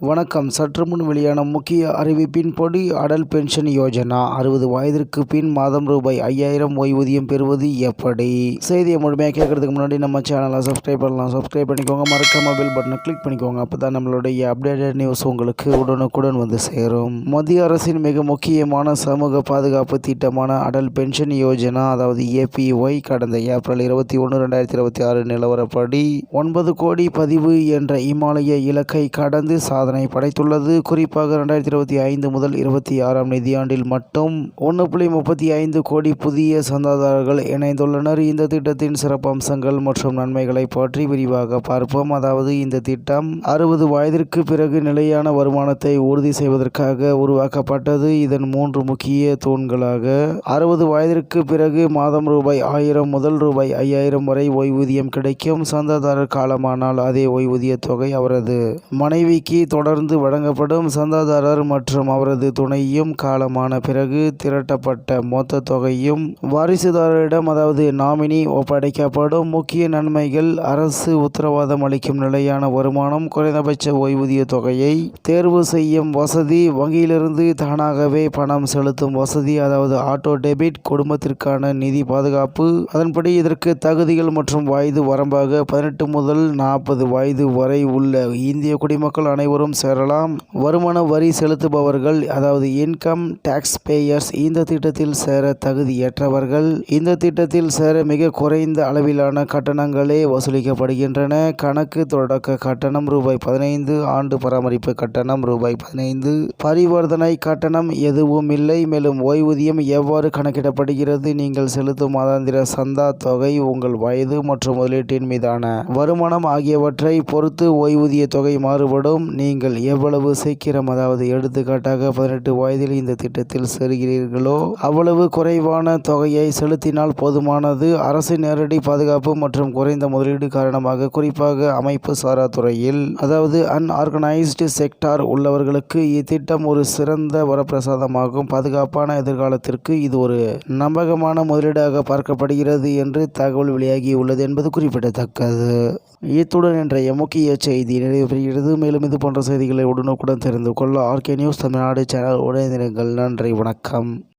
வணக்கம். சற்று முன் வெளியான முக்கிய அறிவிப்பின்படி அடல் பென்ஷன் யோஜனா 60 வயதிற்கு பின் மாதம் ரூ.5000 ஓய்வூதியம் பெறுவது எப்படி? செய்தியை முழுமையாக கேட்கறதுக்கு முன்னாடி நம்ம சேனலை சப்ஸ்கிரைப் பண்ணலாம். சப்ஸ்கிரைப் பண்ணிக்கோங்க. மறக்காம பெல் பட்டனை கிளிக் பண்ணிக்கோங்க. அப்போ தான் நம்மளுடைய அப்டேட்டட் நியூஸ் உங்களுக்கு உடனுக்குடன் வந்து சேரும். மத்திய அரசின் மிக முக்கியமான சமூக பாதுகாப்பு திட்டமான அடல் பென்ஷன் யோஜனா அதாவது APY கடந்த ஏப்ரல் 21, 2026 நிலவரப்படி 9 கோடி பதிவு என்ற இமாலய இலக்கை கடந்து சாதனை படைத்துள்ளது. குறிப்பாக 2025 முதல் 26ஆம் நிதியாண்டில் மட்டும் 1.35 கோடி புதிய சந்தாதாரர்கள் இணைந்துள்ளனர். இந்த திட்டத்தின் சிறப்பம்சங்கள் மற்றும் நன்மைகளை பற்றி விரிவாக பார்ப்போம். அதாவது இந்த திட்டம் 60 வயதிற்கு பிறகு நிலையான வருமானத்தை உறுதி செய்வதற்காக உருவாக்கப்பட்டது. இதன் 3 முக்கிய தூண்களாக 60 வயதிற்கு பிறகு மாதம் ரூ.1000 முதல் ரூ.5000 வரை ஓய்வூதியம் கிடைக்கும். சந்தாதாரர் காலமானால் அதே ஓய்வூதிய தொகை அவரது மனைவிக்கு தொடர்ந்து வழங்கப்படும். சந்தாதாரர் மற்றும் அவரது துணையும் காலமான பிறகு திரட்டப்பட்ட மொத்த தொகையும் வாரிசுதாரரிடம் அதாவது நாமினி ஒப்படைக்கப்படும். முக்கிய நன்மைகள்: அரசு உத்தரவாதம் அளிக்கும் நிலையான வருமானம், குறைந்தபட்ச ஓய்வூதிய தொகையை தேர்வு செய்யும் வசதி, வங்கியிலிருந்து தானாகவே பணம் செலுத்தும் வசதி அதாவது ஆட்டோ டெபிட், குடும்பத்திற்கான நிதி பாதுகாப்பு. அதன்படி இதற்கு தகுதிகள் மற்றும் வயது வரம்பாக 18 முதல் 40 வயது வரை உள்ள இந்திய குடிமக்கள் அனைவரும் சேரலாம். வருமான வரி செலுத்துபவர்கள் அதாவது இன்கம் டாக்ஸ் பேயர்ஸ் இந்த திட்டத்தில் சேர தகுதியற்றவர்கள். இந்த திட்டத்தில் சேர மிக குறைந்த அளவிலான கட்டணங்களே வசூலிக்கப்படுகின்றன. கணக்கு தொடக்க கட்டணம் ரூ.15, ஆண்டு பராமரிப்பு கட்டணம் ரூ.15, பரிவர்த்தனை கட்டணம் எதுவும் இல்லை. மேலும் ஓய்வூதியம் எவ்வாறு கணக்கிடப்படுகிறது? நீங்கள் செலுத்தும் மாதாந்திர சந்தா தொகை உங்கள் வயது மற்றும் முதலீட்டின் மீதான வருமானம் ஆகியவற்றை பொறுத்து ஓய்வூதிய தொகை மாறுபடும். நீங்கள் எவ்வளவு சீக்கிரம் அதாவது எடுத்துக்காட்டாக 18 வயதில் இந்த திட்டத்தில் சேர்கிறீர்களோ அவ்வளவு குறைவான தொகையை செலுத்தினால் போதுமானது. அரசின் நேரடி பாதுகாப்பு மற்றும் குறைந்த முதலீடு காரணமாக குறிப்பாக அமைப்பு சாரா துறையில் அதாவது அன்ஆர்கனைஸ்டு செக்டார் உள்ளவர்களுக்கு இத்திட்டம் ஒரு சிறந்த வரப்பிரசாதமாகும். பாதுகாப்பான எதிர்காலத்திற்கு இது ஒரு நம்பகமான முதலீடாக பார்க்கப்படுகிறது என்று தகவல் வெளியாகியுள்ளது என்பது குறிப்பிடத்தக்கது. இத்துடன் இன்றைய முக்கிய செய்தி நிறைவு பெறுகிறது. மேலும் இது போன்ற செய்திகளை உடனுக்குடன் தெரிந்து கொள்ள RK நியூஸ் தமிழ்நாடு சேனல் உடனிருங்கள். நன்றி, வணக்கம்.